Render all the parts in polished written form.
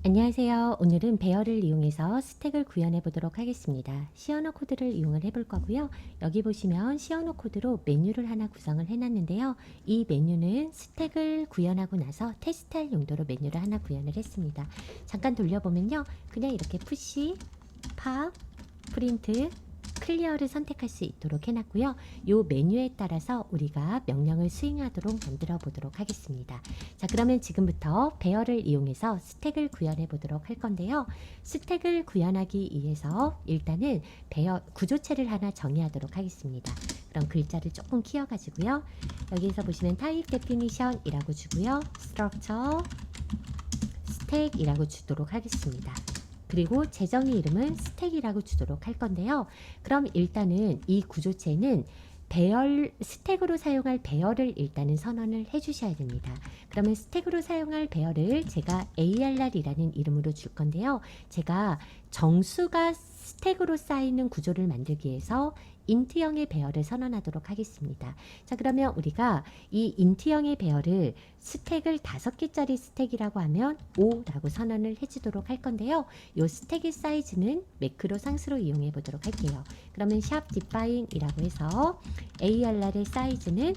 안녕하세요. 오늘은 배열을 이용해서 스택을 구현해 보도록 하겠습니다. 시언어 코드를 이용을 해볼 거고요. 여기 보시면 시언어 코드로 메뉴를 하나 구성을 해놨는데요. 이 메뉴는 스택을 구현하고 나서 테스트할 용도로 메뉴를 하나 구현을 했습니다. 잠깐 돌려보면요. 그냥 이렇게 푸시, 팝, 프린트, 클리어를 선택할 수 있도록 해놨고요. 이 메뉴에 따라서 우리가 명령을 수행하도록 만들어 보도록 하겠습니다. 자, 그러면 지금부터 배열을 이용해서 스택을 구현해 보도록 할 건데요. 스택을 구현하기 위해서 일단은 배열 구조체를 하나 정의하도록 하겠습니다. 그럼 글자를 조금 키워가지고요. 여기에서 보시면 타입 데피니션이라고 주고요. 스트럭처 스택이라고 주도록 하겠습니다. 그리고 재정의 이름은 스택이라고 주도록 할 건데요. 그럼 일단은 이 구조체는 배열, 스택으로 사용할 배열을 일단은 선언을 해 주셔야 됩니다. 그러면 스택으로 사용할 배열을 제가 ARR이라는 이름으로 줄 건데요. 제가 정수가 스택으로 쌓이는 구조를 만들기 위해서 인트형의 배열을 선언하도록 하겠습니다. 자, 그러면 우리가 이 인트형의 배열을 스택을 5개짜리 스택이라고 하면 5라고 선언을 해주도록 할 건데요. 이 스택의 사이즈는 매크로 상수로 이용해 보도록 할게요. 그러면 샵 디파인이라고 해서 ARR의 사이즈는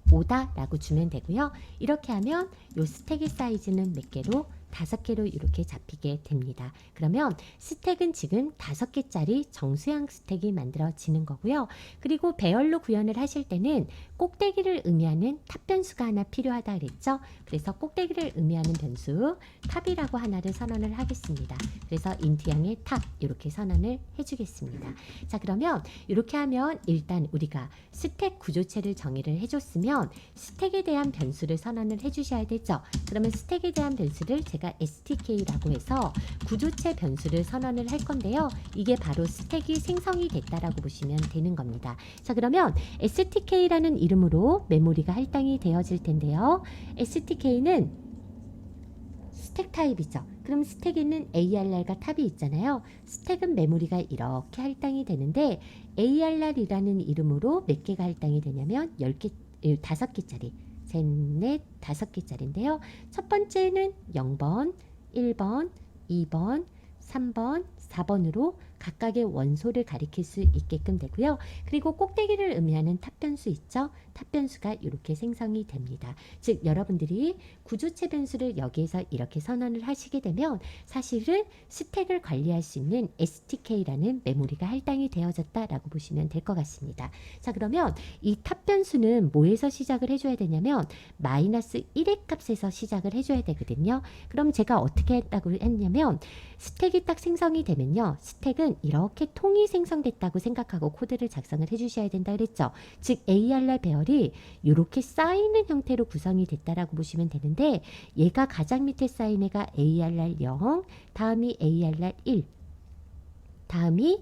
5다 라고 주면 되고요. 이렇게 하면 이 스택의 사이즈는 몇 개로? 5개로 이렇게 잡히게 됩니다. 그러면 스택은 지금 5개짜리 정수형 스택이 만들어지는 거고요. 그리고 배열로 구현을 하실 때는 꼭대기를 의미하는 탑 변수가 하나 필요하다 그랬죠. 그래서 꼭대기를 의미하는 변수 탑이라고 하나를 선언을 하겠습니다. 그래서 인트형의 탑 이렇게 선언을 해주겠습니다. 자, 그러면 이렇게 하면 일단 우리가 스택 구조체를 정의를 해줬으면 스택에 대한 변수를 선언을 해주셔야 되죠. 그러면 스택에 대한 변수를 제가 STK라고 해서 구조체 변수를 선언을 할 건데요. 이게 바로 스택이 생성이 됐다라고 보시면 되는 겁니다. 자, 그러면 STK라는 이름으로 메모리가 할당이 되어질 텐데요. STK는 스택 타입이죠. 그럼 스택에는 ARR과 탑이 있잖아요. 스택은 메모리가 이렇게 할당이 되는데 ARR이라는 이름으로 몇 개가 할당이 되냐면 10개, 5개짜리. 셋, 넷, 5개짜리인데요. 첫 번째는 0번, 1번, 2번, 3번, 4번으로 각각의 원소를 가리킬 수 있게끔 되고요. 그리고 꼭대기를 의미하는 탑 변수 있죠? 탑 변수가 이렇게 생성이 됩니다. 즉 여러분들이 구조체 변수를 여기에서 이렇게 선언을 하시게 되면 사실은 스택을 관리할 수 있는 STK라는 메모리가 할당이 되어졌다라고 보시면 될 것 같습니다. 자, 그러면 이 탑 변수는 뭐에서 시작을 해줘야 되냐면 마이너스 1의 값에서 시작을 해줘야 되거든요. 그럼 제가 어떻게 했다고 했냐면 스택이 딱 생성이 되면요. 스택은 이렇게 통이 생성됐다고 생각하고 코드를 작성을 해주셔야 된다 그랬죠. 즉 ARR 배열이 이렇게 쌓이는 형태로 구성이 됐다라고 보시면 되는데 얘가 가장 밑에 쌓인 애가 ARR 0, 다음이 ARR 1, 다음이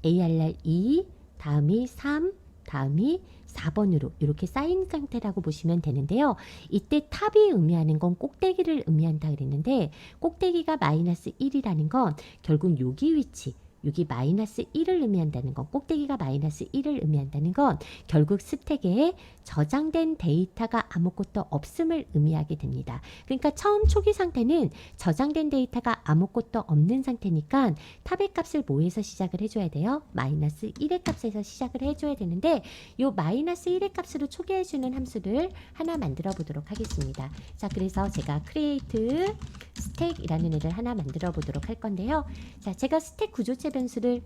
ARR 2, 다음이 3, 다음이 4번으로 이렇게 쌓인 상태라고 보시면 되는데요. 이때 탑이 의미하는 건 꼭대기를 의미한다 그랬는데 꼭대기가 마이너스 1이라는 건 결국 여기 위치 여기 마이너스 1을 의미한다는 건 꼭대기가 마이너스 1을 의미한다는 건 결국 스택에 저장된 데이터가 아무것도 없음을 의미하게 됩니다. 그러니까 처음 초기 상태는 저장된 데이터가 아무것도 없는 상태니까 탑의 값을 뭐에서 시작을 해줘야 돼요? 마이너스 1의 값에서 시작을 해줘야 되는데 이 마이너스 1의 값으로 초기해주는 함수를 하나 만들어 보도록 하겠습니다. 자, 그래서 제가 create 스택이라는 애를 하나 만들어 보도록 할 건데요. 자, 제가 스택 구조체 변수를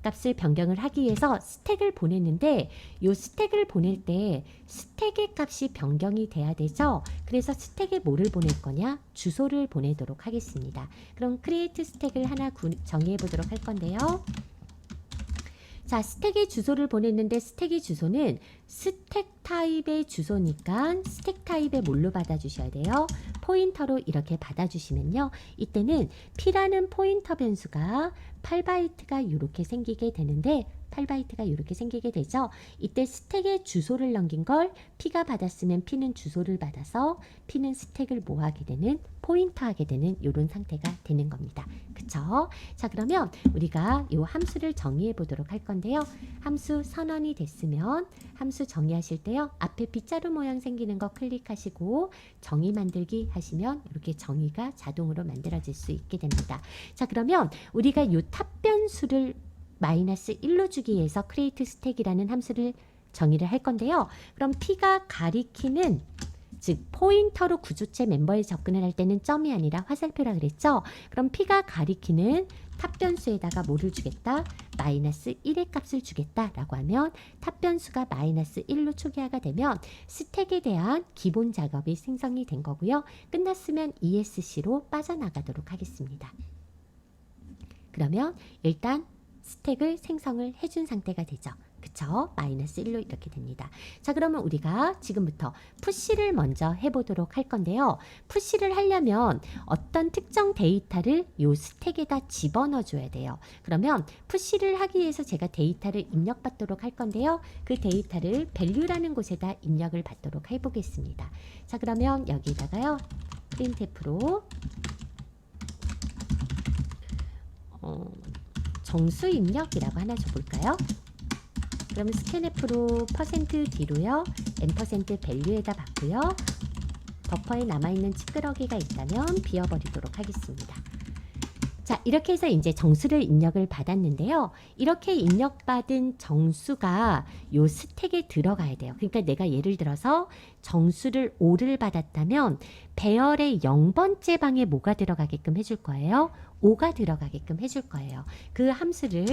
값을 변경을 하기 위해서 스택을 보냈는데 이 스택을 보낼 때 스택의 값이 변경이 돼야 되죠. 그래서 스택에 뭐를 보낼 거냐? 주소를 보내도록 하겠습니다. 그럼 create 스택을 하나 정의해 보도록 할 건데요. 자, 스택의 주소를 보냈는데 스택의 주소는 스택 타입의 주소니까 스택 타입의 뭘로 받아주셔야 돼요? 포인터로 이렇게 받아주시면요. 이때는 P라는 포인터 변수가 8바이트가 이렇게 생기게 되는데 8바이트가 이렇게 생기게 되죠. 이때 스택에 주소를 넘긴 걸 P가 받았으면 P는 주소를 받아서 P는 스택을 뭐 하게 되는, 포인터하게 되는 이런 상태가 되는 겁니다. 그쵸? 자, 그러면 우리가 이 함수를 정의해 보도록 할 건데요. 함수 선언이 됐으면 함수 정의하실 때요. 앞에 빗자루 모양 생기는 거 클릭하시고 정의 만들기 하시면 이렇게 정의가 자동으로 만들어질 수 있게 됩니다. 자, 그러면 우리가 이 탑변수를 -1로 주기 위해서 create stack이라는 함수를 정의를 할 건데요. 그럼 P가 가리키는, 즉 포인터로 구조체 멤버에 접근을 할 때는 점이 아니라 화살표라 그랬죠. 그럼 P가 가리키는 탑변수에다가 뭐를 주겠다? -1의 값을 주겠다라고 하면 탑변수가 -1로 초기화가 되면 스택에 대한 기본 작업이 생성이 된 거고요. 끝났으면 ESC로 빠져나가도록 하겠습니다. 그러면 일단 스택을 생성을 해준 상태가 되죠. 그쵸? -1로 이렇게 됩니다. 자, 그러면 우리가 지금부터 푸시를 먼저 해보도록 할 건데요. 푸시를 하려면 어떤 특정 데이터를 요 스택에다 집어넣어 줘야 돼요. 그러면 푸시를 하기 위해서 제가 데이터를 입력받도록 할 건데요. 그 데이터를 value라는 곳에다 입력을 받도록 해보겠습니다. 자, 그러면 여기다가요. printf로 정수 입력이라고 하나 줘볼까요? 그러면 scanf로 %d로요. %value에다 받고요. 버퍼에 남아있는 찌끄러기가 있다면 비워버리도록 하겠습니다. 자, 이렇게 해서 이제 정수를 입력을 받았는데요. 이렇게 입력받은 정수가 요 스택에 들어가야 돼요. 그러니까 내가 예를 들어서 정수를 5를 받았다면 배열의 0번째 방에 뭐가 들어가게끔 해줄 거예요? 5가 들어가게끔 해줄 거예요. 그 함수를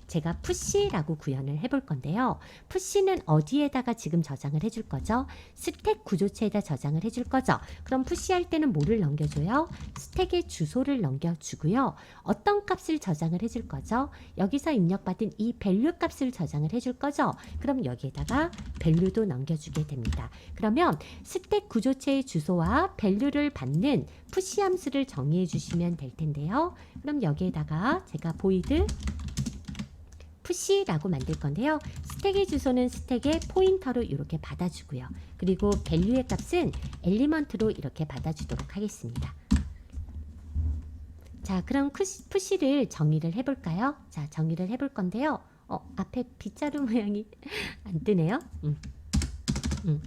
제가 push라고 구현을 해볼 건데요. push는 어디에다가 지금 저장을 해줄 거죠? 스택 구조체에다 저장을 해줄 거죠. 그럼 push할 때는 뭐를 넘겨줘요? 스택의 주소를 넘겨주고요. 어떤 값을 저장을 해줄 거죠? 여기서 입력받은 이 value 값을 저장을 해줄 거죠. 그럼 여기에다가 value도 넘겨주게 됩니다. 그러면 스택 구조체의 주소와 value를 받는 push 함수를 정의해 주시면 될 텐데요. 그럼 여기에다가 제가 void push라고 만들 건데요. 스택의 주소는 스택의 포인터로 이렇게 받아주고요. 그리고 value의 값은 엘리먼트로 이렇게 받아주도록 하겠습니다. 자, 그럼 push를 정의를 해볼까요? 자, 정의를 해볼 건데요. 앞에 빗자루 모양이 안 뜨네요.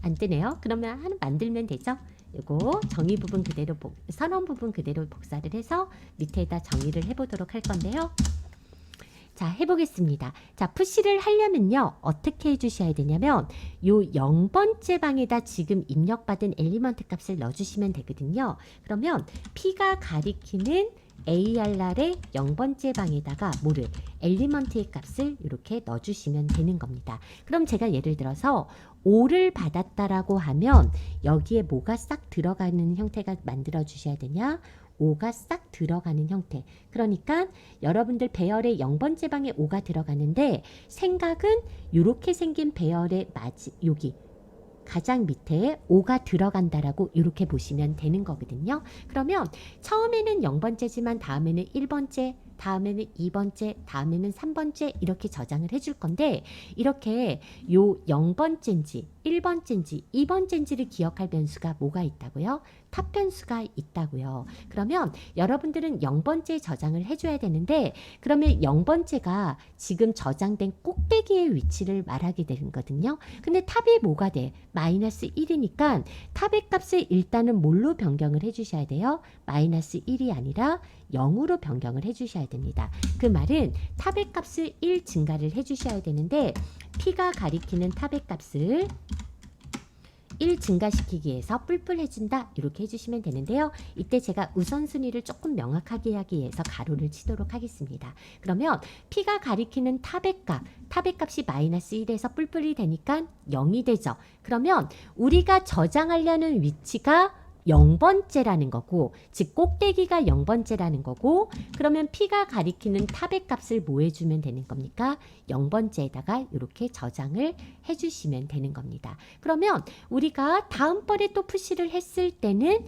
안 뜨네요. 그러면 하나 만들면 되죠. 이거 정의 부분 그대로 선언 부분 그대로 복사를 해서 밑에다 정의를 해보도록 할 건데요. 자, 해보겠습니다. 자, 푸시를 하려면요. 어떻게 해주셔야 되냐면 요 0번째 방에다 지금 입력받은 엘리먼트 값을 넣어주시면 되거든요. 그러면 P가 가리키는 ARR의 0번째 방에다가 뭐를? 엘리먼트의 값을 이렇게 넣어주시면 되는 겁니다. 그럼 제가 예를 들어서 5를 받았다라고 하면 여기에 뭐가 싹 들어가는 형태가 만들어 주셔야 되냐? 5가 싹 들어가는 형태. 그러니까 여러분들 배열의 0번째 방에 5가 들어가는데 생각은 이렇게 생긴 배열의 여기 가장 밑에 5가 들어간다라고 이렇게 보시면 되는 거거든요. 그러면 처음에는 0번째지만 다음에는 1번째, 다음에는 2번째, 다음에는 3번째 이렇게 저장을 해줄 건데 이렇게 요 0번째인지 1번째인지 2번째인지를 기억할 변수가 뭐가 있다고요? 탑 변수가 있다고요. 그러면 여러분들은 0번째 저장을 해줘야 되는데 그러면 0번째가 지금 저장된 꼭대기의 위치를 말하게 되는 거거든요. 근데 탑이 뭐가 돼? -1이니까 탑의 값을 일단은 뭘로 변경을 해주셔야 돼요? -1이 아니라 0으로 변경을 해주셔야 됩니다. 그 말은 탑의 값을 1 증가를 해주셔야 되는데 P가 가리키는 탑의 값을 1 증가시키기 위해서 뿔뿔 해준다 이렇게 해주시면 되는데요. 이때 제가 우선순위를 조금 명확하게 하기 위해서 가로를 치도록 하겠습니다. 그러면 P가 가리키는 탑의 값이 -1에서 뿔뿔이 되니까 0이 되죠. 그러면 우리가 저장하려는 위치가 0번째라는 거고 즉 꼭대기가 0번째라는 거고 그러면 P가 가리키는 탑의 값을 뭐 해주면 되는 겁니까? 0번째에다가 이렇게 저장을 해주시면 되는 겁니다. 그러면 우리가 다음번에 또 푸시를 했을 때는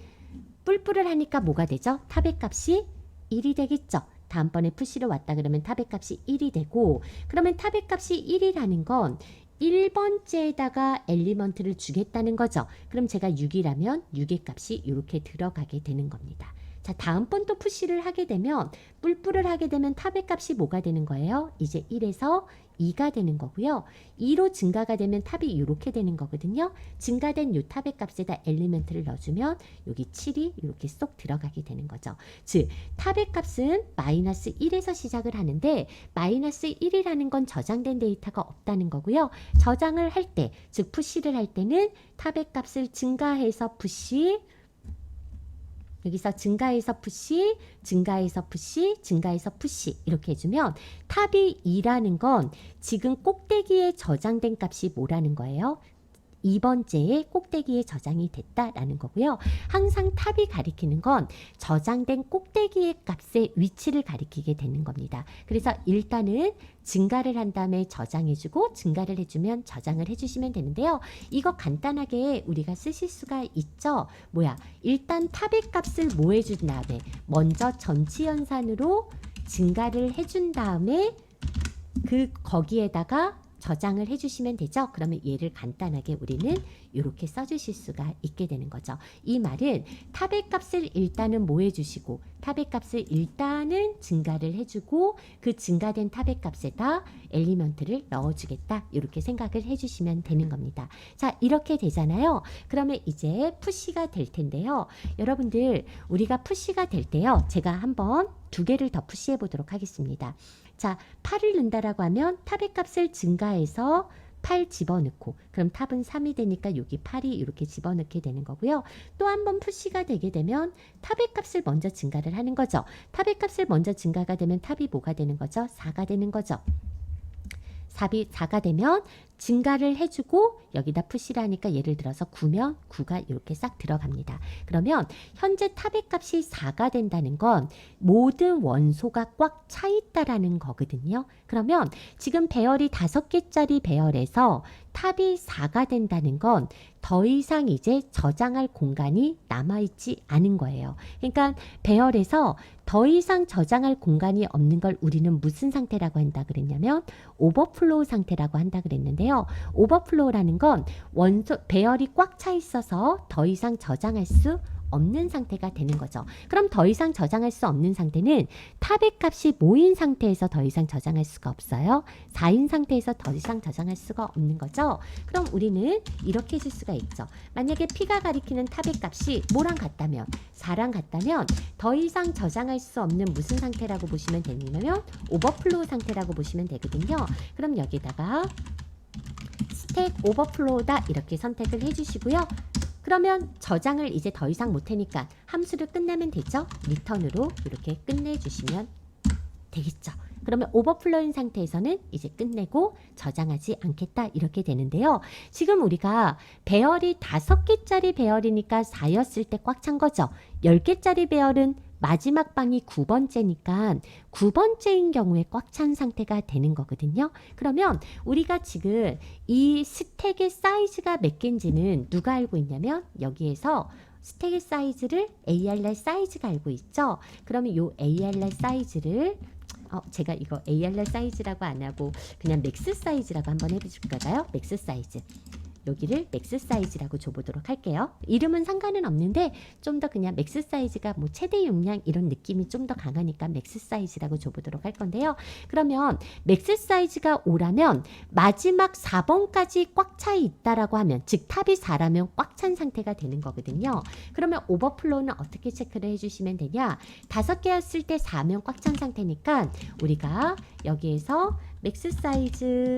뿔뿔을 하니까 뭐가 되죠? 탑의 값이 1이 되겠죠. 다음번에 푸시로 왔다 그러면 탑의 값이 1이 되고, 그러면 탑의 값이 1이라는 건 1번째에다가 엘리먼트를 주겠다는 거죠. 그럼 제가 6이라면 6의 값이 이렇게 들어가게 되는 겁니다. 자, 다음번 또 푸시를 하게 되면, 뿔뿔을 하게 되면 탑의 값이 뭐가 되는 거예요? 이제 1에서 2가 되는 거고요. 2로 증가가 되면 탑이 이렇게 되는 거거든요. 증가된 이 탑의 값에다 엘리먼트를 넣어주면 여기 7이 이렇게 쏙 들어가게 되는 거죠. 즉, 탑의 값은 마이너스 1에서 시작을 하는데 마이너스 1이라는 건 저장된 데이터가 없다는 거고요. 저장을 할 때, 즉 푸시를 할 때는 탑의 값을 증가해서 푸시, 여기서 증가해서 푸시, 증가해서 푸시, 증가해서 푸시 이렇게 해주면 탑이 2라는 건 지금 꼭대기에 저장된 값이 뭐라는 거예요? 2번째에 꼭대기에 저장이 됐다라는 거고요. 항상 탑이 가리키는 건 저장된 꼭대기의 값의 위치를 가리키게 되는 겁니다. 그래서 일단은 증가를 한 다음에 저장해주고 증가를 해주면 저장을 해주시면 되는데요. 이거 간단하게 우리가 쓰실 수가 있죠. 뭐야? 일단 탑의 값을 뭐 해준 다음에 먼저 전치연산으로 증가를 해준 다음에 거기에다가 저장을 해주시면 되죠. 그러면 얘를 간단하게 우리는 이렇게 써주실 수가 있게 되는 거죠. 이 말은 탑의 값을 일단은 뭐 해주시고 탑의 값을 일단은 증가를 해주고 그 증가된 탑의 값에다 엘리먼트를 넣어주겠다. 이렇게 생각을 해주시면 되는 겁니다. 자, 이렇게 되잖아요. 그러면 이제 푸시가 될 텐데요. 여러분들 우리가 푸시가 될 때요. 제가 한번 2개를 더 푸시해 보도록 하겠습니다. 자, 8을 넣는다라고 하면 탑의 값을 증가해서 8 집어넣고 그럼 탑은 3이 되니까 여기 8이 이렇게 집어넣게 되는 거고요. 또 한 번 푸시가 되게 되면 탑의 값을 먼저 증가를 하는 거죠. 탑의 값을 먼저 증가가 되면 탑이 뭐가 되는 거죠? 4가 되는 거죠. 4가 되면 증가를 해주고 여기다 푸시를 하니까 예를 들어서 9면 9가 이렇게 싹 들어갑니다. 그러면 현재 탑의 값이 4가 된다는 건 모든 원소가 꽉 차 있다라는 거거든요. 그러면 지금 배열이 5개짜리 배열에서 탑이 4가 된다는 건 더 이상 이제 저장할 공간이 남아있지 않은 거예요. 그러니까 배열에서 더 이상 저장할 공간이 없는 걸 우리는 무슨 상태라고 한다 그랬냐면 오버플로우 상태라고 한다 그랬는데요. 오버플로우라는 건 원소 배열이 꽉 차 있어서 더 이상 저장할 수 없는 상태가 되는 거죠. 그럼 더 이상 저장할 수 없는 상태는 탑의 값이 모인 상태에서 더 이상 저장할 수가 없어요. 4인 상태에서 더 이상 저장할 수가 없는 거죠. 그럼 우리는 이렇게 해줄 수가 있죠. 만약에 P가 가리키는 탑의 값이 뭐랑 같다면 4랑 같다면 더 이상 저장할 수 없는 무슨 상태라고 보시면 되냐면 오버플로우 상태라고 보시면 되거든요. 그럼 여기다가 스택 오버플로우다 이렇게 선택을 해주시고요. 그러면 저장을 이제 더 이상 못하니까 함수를 끝내면 되죠. 리턴으로 이렇게 끝내주시면 되겠죠. 그러면 오버플로인 상태에서는 이제 끝내고 저장하지 않겠다 이렇게 되는데요. 지금 우리가 배열이 5개짜리 배열이니까 4였을 때 꽉 찬 거죠. 10개짜리 배열은 마지막 방이 9번째니까 9번째인 경우에 꽉 찬 상태가 되는 거거든요. 그러면 우리가 지금 이 스택의 사이즈가 몇 개인지는 누가 알고 있냐면 여기에서 스택의 사이즈를 ARR 사이즈가 알고 있죠. 그러면 이 ARR 사이즈를 제가 이거 ARR 사이즈라고 안 하고 그냥 맥스 사이즈라고 한번 해줄까요? 맥스 사이즈. 여기를 맥스 사이즈라고 줘보도록 할게요. 이름은 상관은 없는데 좀 더 그냥 맥스 사이즈가 뭐 최대 용량 이런 느낌이 좀 더 강하니까 맥스 사이즈라고 줘보도록 할 건데요. 그러면 맥스 사이즈가 5라면 마지막 4번까지 꽉 차 있다라고 하면 즉 탑이 4라면 꽉 찬 상태가 되는 거거든요. 그러면 오버플로우는 어떻게 체크를 해주시면 되냐? 5개였을 때 4면 꽉 찬 상태니까 우리가 여기에서 맥스 사이즈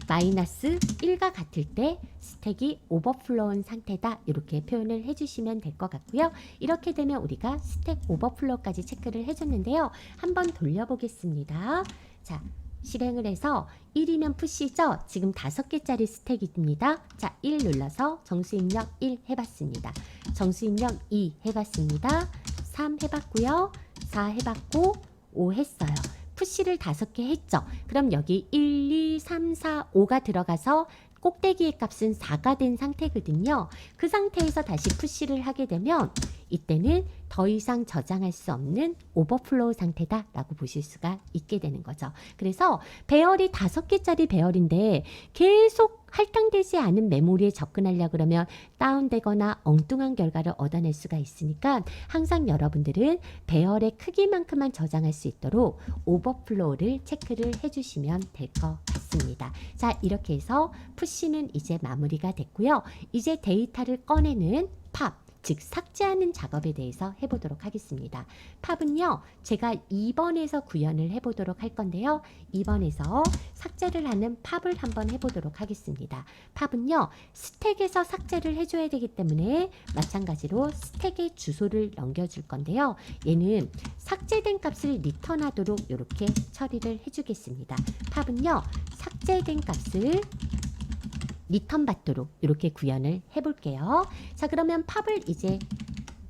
마이너스 1과 같을 때 스택이 오버플로운 상태다 이렇게 표현을 해주시면 될 것 같고요. 이렇게 되면 우리가 스택 오버플로우까지 체크를 해줬는데요. 한번 돌려보겠습니다. 자, 실행을 해서 1이면 푸시죠. 지금 5개짜리 스택입니다. 자, 1 눌러서 정수입력 1 해봤습니다. 정수입력 2 해봤습니다. 3 해봤고요. 4 해봤고 5 했어요. 푸시를 5개 했죠. 그럼 여기 1, 2, 3, 4, 5가 들어가서 꼭대기의 값은 4가 된 상태거든요. 그 상태에서 다시 푸시를 하게 되면 이때는 더 이상 저장할 수 없는 오버플로우 상태다라고 보실 수가 있게 되는 거죠. 그래서 배열이 5개짜리 배열인데 계속 할당되지 않은 메모리에 접근하려고 그러면 다운되거나 엉뚱한 결과를 얻어낼 수가 있으니까 항상 여러분들은 배열의 크기만큼만 저장할 수 있도록 오버플로우를 체크를 해주시면 될 것 같습니다. 자, 이렇게 해서 푸시는 이제 마무리가 됐고요. 이제 데이터를 꺼내는 팝, 즉 삭제하는 작업에 대해서 해보도록 하겠습니다. 팝은요, 제가 2번에서 구현을 해보도록 할 건데요. 2번에서 삭제를 하는 팝을 한번 해보도록 하겠습니다. 팝은요, 스택에서 삭제를 해줘야 되기 때문에 마찬가지로 스택의 주소를 넘겨줄 건데요. 얘는 삭제된 값을 리턴하도록 이렇게 처리를 해주겠습니다. 팝은요, 삭제된 값을 리턴 받도록 이렇게 구현을 해볼게요. 자, 그러면 팝을 이제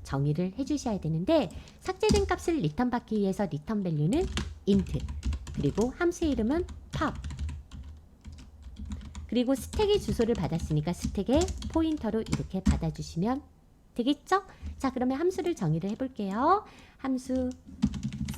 정의를 해주셔야 되는데 삭제된 값을 리턴 받기 위해서 리턴 밸류는 int, 그리고 함수의 이름은 팝, 그리고 스택의 주소를 받았으니까 스택의 포인터로 이렇게 받아주시면 되겠죠? 자, 그러면 함수를 정의를 해볼게요. 함수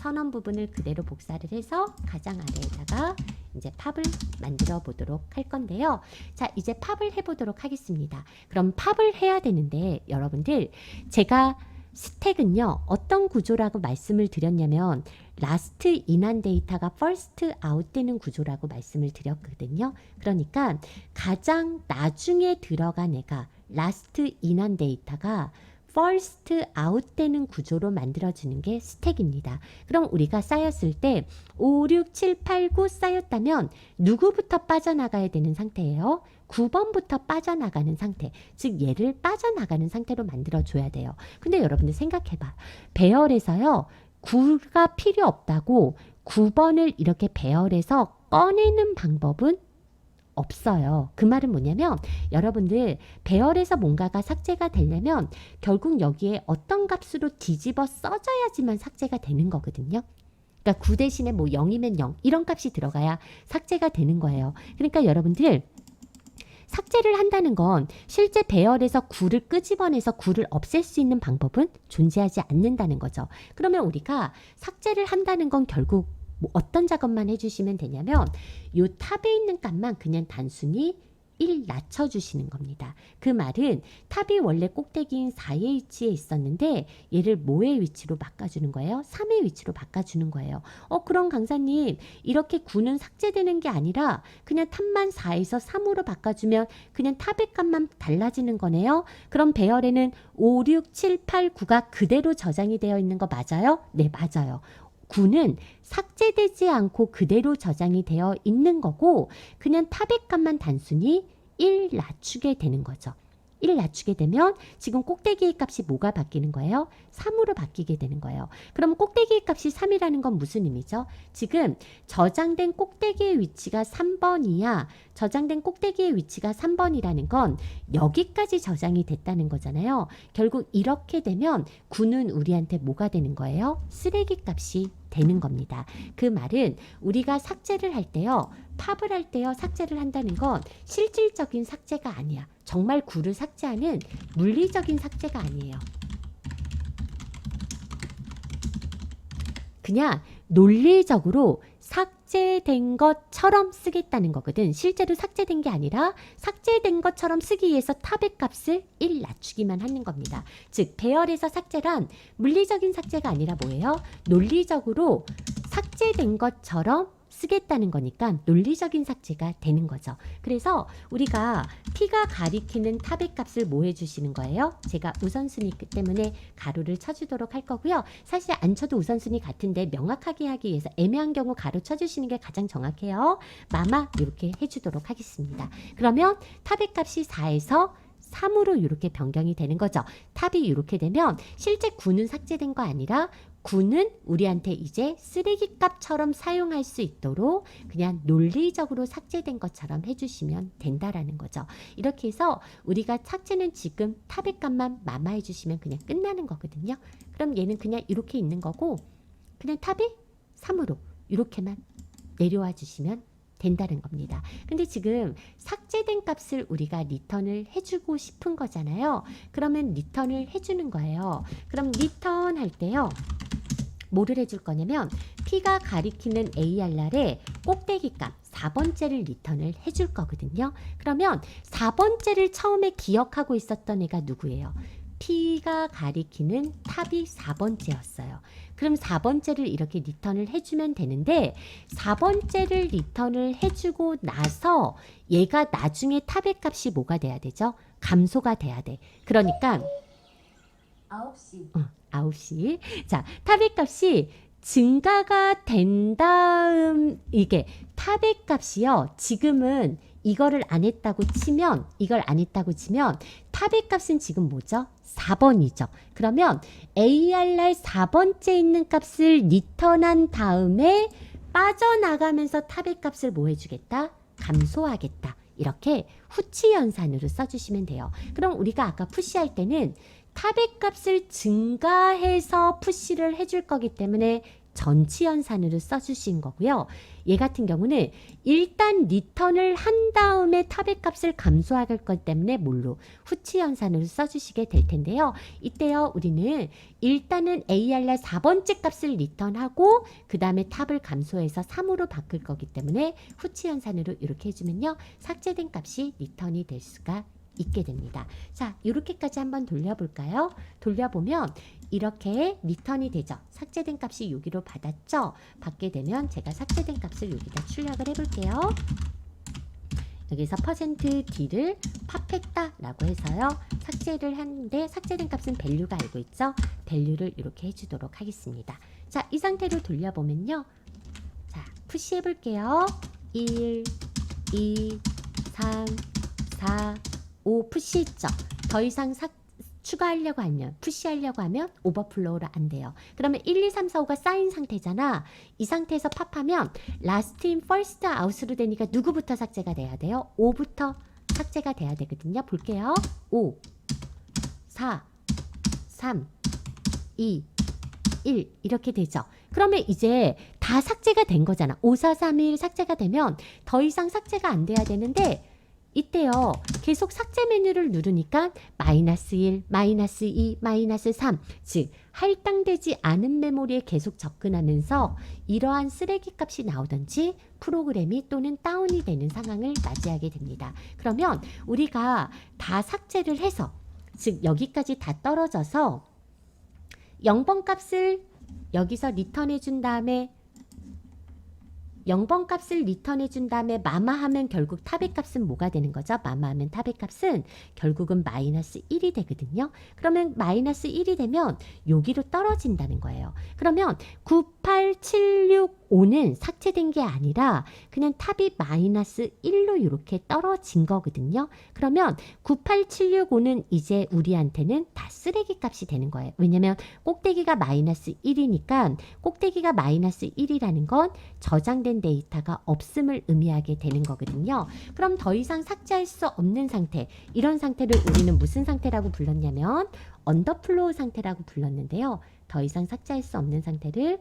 선언 부분을 그대로 복사를 해서 가장 아래에다가 이제 팝을 만들어 보도록 할 건데요. 자, 이제 팝을 해보도록 하겠습니다. 그럼 팝을 해야 되는데 여러분들, 제가 스택은요, 어떤 구조라고 말씀을 드렸냐면 last in 한 데이터가 first out 되는 구조라고 말씀을 드렸거든요. 그러니까 가장 나중에 들어간 애가 last in 한 데이터가 first out 되는 구조로 만들어지는 게 스택입니다. 그럼 우리가 쌓였을 때 5, 6, 7, 8, 9 쌓였다면 누구부터 빠져나가야 되는 상태예요? 9번부터 빠져나가는 상태, 즉 얘를 빠져나가는 상태로 만들어줘야 돼요. 근데 여러분들 생각해봐. 배열에서요, 9가 필요 없다고 9번을 이렇게 배열해서 꺼내는 방법은 없어요. 그 말은 뭐냐면 여러분들 배열에서 뭔가가 삭제가 되려면 결국 여기에 어떤 값으로 뒤집어 써져야지만 삭제가 되는 거거든요. 그러니까 9 대신에 뭐 0이면 0 이런 값이 들어가야 삭제가 되는 거예요. 그러니까 여러분들 삭제를 한다는 건 실제 배열에서 9를 끄집어내서 9를 없앨 수 있는 방법은 존재하지 않는다는 거죠. 그러면 우리가 삭제를 한다는 건 결국 뭐 어떤 작업만 해주시면 되냐면 요 탑에 있는 값만 그냥 단순히 1 낮춰주시는 겁니다. 그 말은 탑이 원래 꼭대기인 4의 위치에 있었는데 얘를 뭐의 위치로 바꿔주는 거예요? 3의 위치로 바꿔주는 거예요. 그럼 강사님 이렇게 9는 삭제되는 게 아니라 그냥 탑만 4에서 3으로 바꿔주면 그냥 탑의 값만 달라지는 거네요. 그럼 배열에는 5, 6, 7, 8, 9가 그대로 저장이 되어 있는 거 맞아요? 네, 맞아요. 9는 삭제되지 않고 그대로 저장이 되어 있는 거고 그냥 탑의 값만 단순히 1 낮추게 되는 거죠. 1 낮추게 되면 지금 꼭대기의 값이 뭐가 바뀌는 거예요? 3으로 바뀌게 되는 거예요. 그럼 꼭대기의 값이 3이라는 건 무슨 의미죠? 지금 저장된 꼭대기의 위치가 3번이야. 저장된 꼭대기의 위치가 3번이라는 건 여기까지 저장이 됐다는 거잖아요. 결국 이렇게 되면 9는 우리한테 뭐가 되는 거예요? 쓰레기 값이 되는 겁니다. 그 말은 우리가 삭제를 할 때요, 팝을 할 때요, 삭제를 한다는 건 실질적인 삭제가 아니야. 정말 9를 삭제하는 물리적인 삭제가 아니에요. 그냥 논리적으로 삭제된 것처럼 쓰겠다는 거거든. 실제로 삭제된 게 아니라 삭제된 것처럼 쓰기 위해서 탑의 값을 1 낮추기만 하는 겁니다. 즉 배열에서 삭제란 물리적인 삭제가 아니라 뭐예요? 논리적으로 삭제된 것처럼 쓰겠다는 거니까 논리적인 삭제가 되는 거죠. 그래서 우리가 T가 가리키는 탑의 값을 뭐 해주시는 거예요? 제가 우선순위 있기 때문에 가로를 쳐주도록 할 거고요. 사실 안 쳐도 우선순위 같은데 명확하게 하기 위해서 애매한 경우 가로 쳐주시는 게 가장 정확해요. 마마 이렇게 해주도록 하겠습니다. 그러면 탑의 값이 4에서 3으로 이렇게 변경이 되는 거죠. 탑이 이렇게 되면 실제 9는 삭제된 거 아니라 9는 우리한테 이제 쓰레기 값처럼 사용할 수 있도록 그냥 논리적으로 삭제된 것처럼 해주시면 된다라는 거죠. 이렇게 해서 우리가 삭제는 지금 탑의 값만 마마해 주시면 그냥 끝나는 거거든요. 그럼 얘는 그냥 이렇게 있는 거고 그냥 탑이 3으로 이렇게만 내려와 주시면 된다는 겁니다. 근데 지금 삭제된 값을 우리가 리턴을 해주고 싶은 거잖아요. 그러면 리턴을 해주는 거예요. 그럼 리턴 할 때요. 뭐를 해줄 거냐면 P가 가리키는 ARR의 꼭대기 값 4번째를 리턴을 해줄 거거든요. 그러면 4번째를 처음에 기억하고 있었던 애가 누구예요? P가 가리키는 탑이 4번째였어요. 그럼 4번째를 이렇게 리턴을 해주면 되는데 4번째를 리턴을 해주고 나서 얘가 나중에 탑의 값이 뭐가 돼야 되죠? 감소가 돼야 돼. 그러니까 9시. 9시. 자, 탑의 값이 증가가 된 다음 이게 탑의 값이요. 지금은 이거를 안 했다고 치면 이걸 안 했다고 치면 탑의 값은 지금 뭐죠? 4번이죠. 그러면 ARR 4번째 있는 값을 리턴한 다음에 빠져나가면서 탑의 값을 뭐 해주겠다? 감소하겠다. 이렇게 후치 연산으로 써주시면 돼요. 그럼 우리가 아까 푸시할 때는 탑의 값을 증가해서 푸시를 해줄 거기 때문에 전치 연산으로 써주신 거고요. 얘 같은 경우는 일단 리턴을 한 다음에 탑의 값을 감소할 것 때문에 뭘로? 후치 연산으로 써주시게 될 텐데요. 이때요 우리는 일단은 ARR 4번째 값을 리턴하고 그 다음에 탑을 감소해서 3으로 바꿀 거기 때문에 후치 연산으로 이렇게 해주면요. 삭제된 값이 리턴이 될 수가 있게 됩니다. 자, 이렇게까지 한번 돌려볼까요? 돌려보면 이렇게 리턴이 되죠. 삭제된 값이 여기로 받았죠. 받게 되면 제가 삭제된 값을 여기다 출력을 해볼게요. 여기서 %D를 팝했다 라고 해서요. 삭제를 하는데 삭제된 값은 밸류가 알고 있죠. 밸류를 이렇게 해주도록 하겠습니다. 자, 이 상태로 돌려보면요. 자, 푸시 해볼게요. 1, 2, 3, 4, 5 푸시했죠. 더 이상 추가하려고 하면 푸시하려고 하면 오버플로우로 안 돼요. 그러면 1, 2, 3, 4, 5가 쌓인 상태잖아. 이 상태에서 팝하면 last in first out으로 되니까 누구부터 삭제가 돼야 돼요? 5부터 삭제가 돼야 되거든요. 볼게요. 5, 4, 3, 2, 1 이렇게 되죠. 그러면 이제 다 삭제가 된 거잖아. 5, 4, 3, 1 삭제가 되면 더 이상 삭제가 안 돼야 되는데 이때요. 계속 삭제 메뉴를 누르니까 -1, -2, -3 즉 할당되지 않은 메모리에 계속 접근하면서 이러한 쓰레기 값이 나오든지 프로그램이 또는 다운이 되는 상황을 맞이하게 됩니다. 그러면 우리가 다 삭제를 해서 즉 여기까지 다 떨어져서 0번 값을 여기서 리턴해 준 다음에 0번 값을 리턴해 준 다음에 마마하면 결국 탑의 값은 뭐가 되는 거죠? 마마하면 탑의 값은 결국은 -1이 되거든요. 그러면 -1이 되면 여기로 떨어진다는 거예요. 그러면 98765는 삭제된 게 아니라 그냥 탑이 -1로 이렇게 떨어진 거거든요. 그러면 98765는 이제 우리한테는 다 쓰레기 값이 되는 거예요. 왜냐면 꼭대기가 -1이니까 꼭대기가 -1이라는 건 저장된 데이터가 없음을 의미하게 되는 거거든요. 그럼 더 이상 삭제할 수 없는 상태, 이런 상태를 우리는 무슨 상태라고 불렀냐면 언더플로우 상태라고 불렀는데요. 더 이상 삭제할 수 없는 상태를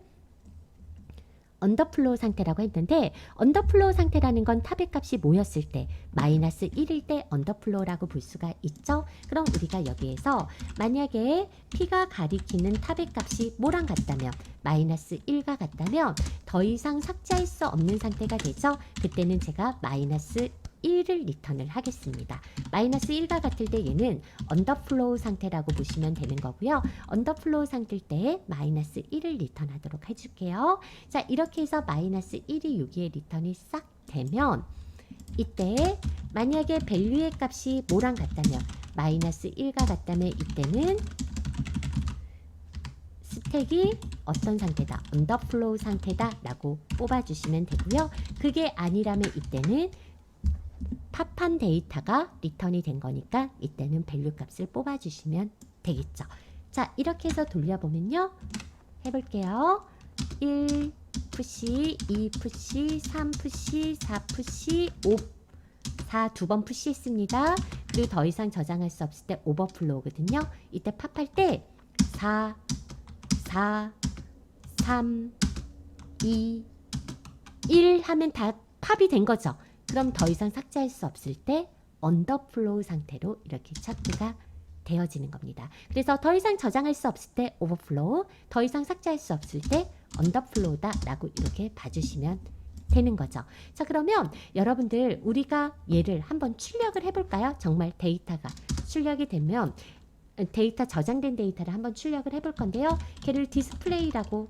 언더플로우 상태라고 했는데 언더플로우 상태라는 건 탑의 값이 뭐였을 때 -1일 때 언더플로우라고 볼 수가 있죠. 그럼 우리가 여기에서 만약에 P가 가리키는 탑의 값이 뭐랑 같다면 -1과 같다면 더 이상 삭제할 수 없는 상태가 되죠. 그때는 제가 -1을 리턴을 하겠습니다. -1과 같을 때 얘는 언더플로우 상태라고 보시면 되는 거고요. 언더플로우 상태일 때 -1을 리턴하도록 해줄게요. 자, 이렇게 해서 -1이 여기에 리턴이 싹 되면 이때 만약에 밸류의 값이 뭐랑 같다면 -1과 같다면 이때는 스택이 어떤 상태다? 언더플로우 상태다 라고 뽑아주시면 되고요. 그게 아니라면 이때는 팝한 데이터가 리턴이 된 거니까 이때는 밸류 값을 뽑아주시면 되겠죠. 자, 이렇게 해서 돌려보면요. 해볼게요. 1 푸시, 2 푸시, 3 푸시, 4 푸시, 5 4 두 번 푸시했습니다. 그리고 더 이상 저장할 수 없을 때 오버플로우거든요. 이때 팝할 때 4, 4, 3, 2, 1 하면 다 팝이 된 거죠. 그럼 더 이상 삭제할 수 없을 때 언더플로우 상태로 이렇게 차트가 되어지는 겁니다. 그래서 더 이상 저장할 수 없을 때 오버플로우, 더 이상 삭제할 수 없을 때 언더플로우다 라고 이렇게 봐주시면 되는 거죠. 자, 그러면 여러분들 우리가 얘를 한번 출력을 해볼까요? 정말 데이터가 출력이 되면 데이터 저장된 데이터를 한번 출력을 해볼 건데요. 걔를 디스플레이라고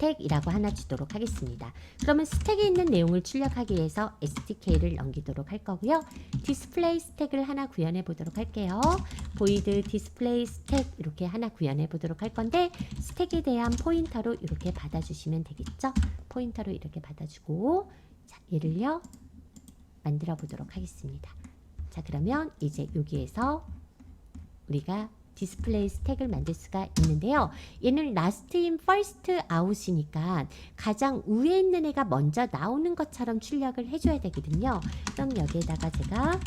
스택이라고 하나 주도록 하겠습니다. 그러면 스택에 있는 내용을 출력하기 위해서 STK를 넘기도록 할 거고요. 디스플레이 스택을 하나 구현해 보도록 할게요. 보이드 디스플레이 스택 이렇게 하나 구현해 보도록 할 건데 스택에 대한 포인터로 이렇게 받아주시면 되겠죠. 포인터로 이렇게 받아주고 자, 얘를요 만들어 보도록 하겠습니다. 자, 그러면 이제 여기에서 우리가 디스플레이 스택을 만들 수가 있는데요. 얘는 last in first out이니까 가장 위에 있는 애가 먼저 나오는 것처럼 출력을 해줘야 되거든요. 그럼 여기에다가 제가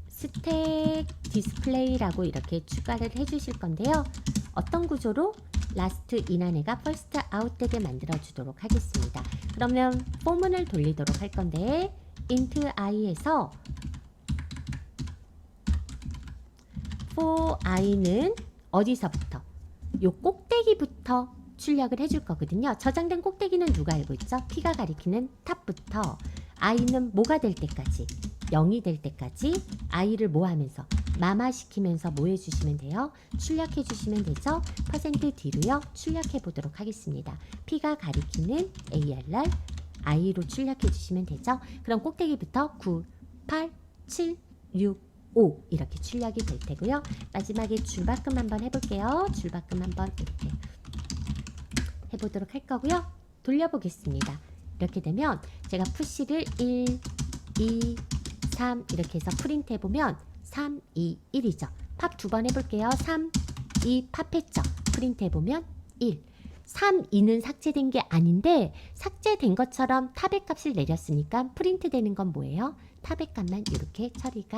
스택 디스플레이라고 이렇게 추가를 해주실 건데요. 어떤 구조로? last in한 애가 first out 되게 만들어 주도록 하겠습니다. 그러면 포문을 돌리도록 할 건데 int i에서 for i는 어디서부터? 요 꼭대기부터 출력을 해줄 거거든요. 저장된 꼭대기는 누가 알고 있죠? P가 가리키는 탑부터 i는 뭐가 될 때까지 0이 될 때까지 i를 뭐 하면서 마마시키면서 뭐 해주시면 돼요? 출력해 주시면 되죠? %d로요 출력해 보도록 하겠습니다. P가 가리키는 ARR i로 출력해 주시면 되죠? 그럼 꼭대기부터 9, 8, 7, 6 5 이렇게 출력이 될 테고요. 마지막에 줄바꿈 한번 해볼게요. 줄바꿈 한번 이렇게 해보도록 할 거고요. 돌려보겠습니다. 이렇게 되면 제가 푸시를 1, 2, 3 이렇게 해서 프린트 해보면 3, 2, 1이죠. 팝 두 번 해볼게요. 3, 2 팝했죠. 프린트 해보면 1. 3, 2는 삭제된 게 아닌데 삭제된 것처럼 탑의 값을 내렸으니까 프린트 되는 건 뭐예요? 탑의 값만 이렇게 처리가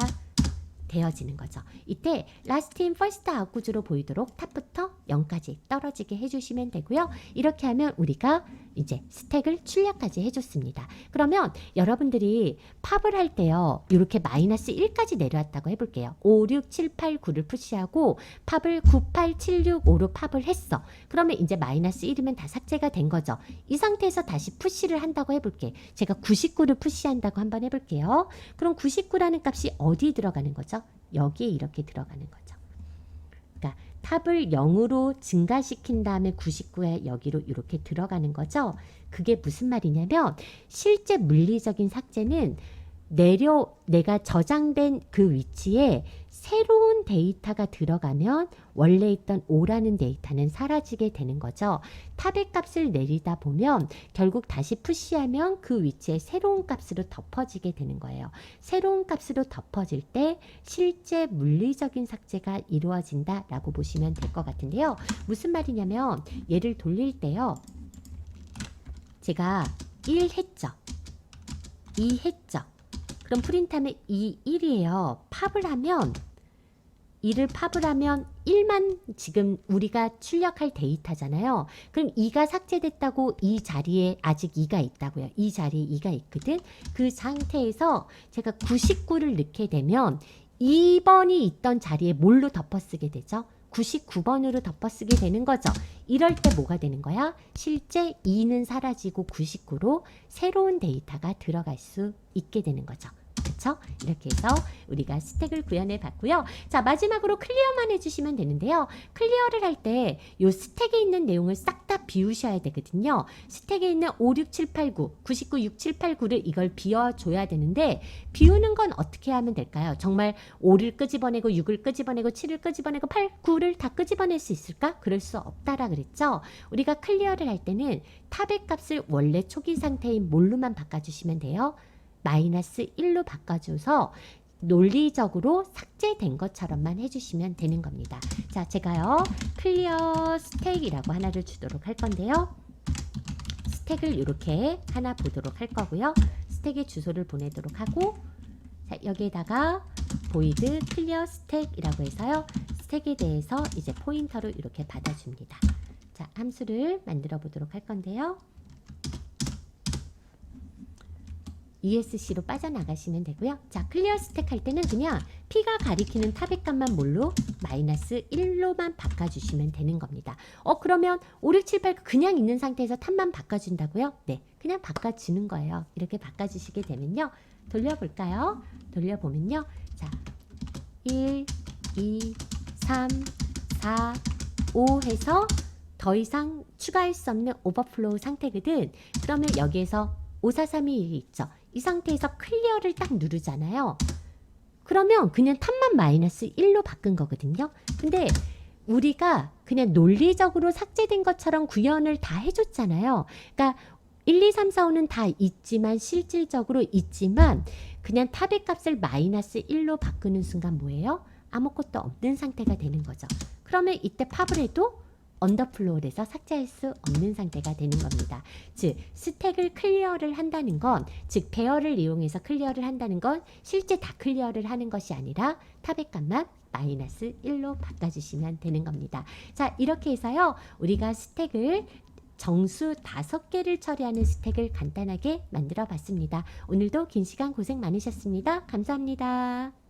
되어지는 거죠. 이때 last in first out 구조로 보이도록 탑부터 0까지 떨어지게 해주시면 되고요. 이렇게 하면 우리가 이제 스택을 출력까지 해줬습니다. 그러면 여러분들이 팝을 할 때요. 이렇게 마이너스 1까지 내려왔다고 해볼게요. 5, 6, 7, 8, 9를 푸시하고 팝을 9, 8, 7, 6, 5로 팝을 했어. 그러면 이제 마이너스 1이면 다 삭제가 된 거죠. 이 상태에서 다시 푸시를 한다고 해볼게. 제가 99를 푸시한다고 한번 해볼게요. 그럼 99라는 값이 어디에 들어가는 거죠? 여기에 이렇게 들어가는 거죠. 그러니까 탑을 0으로 증가시킨 다음에 99에 여기로 이렇게 들어가는 거죠. 그게 무슨 말이냐면 실제 물리적인 삭제는 내가 저장된 그 위치에 새로운 데이터가 들어가면 원래 있던 5라는 데이터는 사라지게 되는 거죠. 탑의 값을 내리다 보면 결국 다시 푸시하면 그 위치에 새로운 값으로 덮어지게 되는 거예요. 새로운 값으로 덮어질 때 실제 물리적인 삭제가 이루어진다라고 보시면 될 것 같은데요. 무슨 말이냐면 얘를 돌릴 때요. 제가 1 했죠. 2 했죠. 그럼 프린트하면 2, 1이에요. 팝을 하면 2를 팝을 하면 1만 지금 우리가 출력할 데이터잖아요. 그럼 2가 삭제됐다고 이 자리에 아직 2가 있다고요. 이 자리에 2가 있거든. 그 상태에서 제가 99를 넣게 되면 2번이 있던 자리에 뭘로 덮어쓰게 되죠? 99번으로 덮어쓰게 되는 거죠. 이럴 때 뭐가 되는 거야? 실제 2는 사라지고 99로 새로운 데이터가 들어갈 수 있게 되는 거죠. 그렇죠? 이렇게 해서 우리가 스택을 구현해 봤고요. 자, 마지막으로 클리어만 해주시면 되는데요. 클리어를 할 때 이 스택에 있는 내용을 싹 다 비우셔야 되거든요. 스택에 있는 5, 6, 7, 8, 9, 99, 6, 7, 8, 9를 이걸 비워줘야 되는데 비우는 건 어떻게 하면 될까요? 정말 5를 끄집어내고 6을 끄집어내고 7을 끄집어내고 8, 9를 다 끄집어낼 수 있을까? 그럴 수 없다라 그랬죠. 우리가 클리어를 할 때는 탑의 값을 원래 초기 상태인 뭘로만 바꿔주시면 돼요. 마이너스 1로 바꿔줘서 논리적으로 삭제된 것처럼만 해주시면 되는 겁니다. 자, 제가요 클리어 스택이라고 하나를 주도록 할 건데요. 스택을 이렇게 하나 보도록 할 거고요. 스택의 주소를 보내도록 하고 자, 여기에다가 보이드 클리어 스택이라고 해서요. 스택에 대해서 이제 포인터로 이렇게 받아줍니다. 자, 함수를 만들어 보도록 할 건데요. ESC로 빠져나가시면 되고요. 자, 클리어 스택 할 때는 그냥 P가 가리키는 탑의 값만 뭘로? 마이너스 1로만 바꿔주시면 되는 겁니다. 그러면 5, 6, 7, 8 그냥 있는 상태에서 탑만 바꿔준다고요? 네, 그냥 바꿔주는 거예요. 이렇게 바꿔주시게 되면요. 돌려볼까요? 돌려보면요. 자, 1, 2, 3, 4, 5 해서 더 이상 추가할 수 없는 오버플로우 상태거든. 그러면 여기에서 5431이 있죠. 이 상태에서 클리어를 딱 누르잖아요. 그러면 그냥 탑만 마이너스 1로 바꾼 거거든요. 근데 우리가 그냥 논리적으로 삭제된 것처럼 구현을 다 해줬잖아요. 그러니까 1, 2, 3, 4, 5는 다 있지만 실질적으로 있지만 그냥 탑의 값을 마이너스 1로 바꾸는 순간 뭐예요? 아무것도 없는 상태가 되는 거죠. 그러면 이때 팝을 해도 언더플로우에서 삭제할 수 없는 상태가 되는 겁니다. 즉 스택을 클리어를 한다는 건, 즉 배열을 이용해서 클리어를 한다는 건 실제 다 클리어를 하는 것이 아니라 탑의 값만 마이너스 1로 바꿔주시면 되는 겁니다. 자, 이렇게 해서요 우리가 스택을 정수 5개를 처리하는 스택을 간단하게 만들어 봤습니다. 오늘도 긴 시간 고생 많으셨습니다. 감사합니다.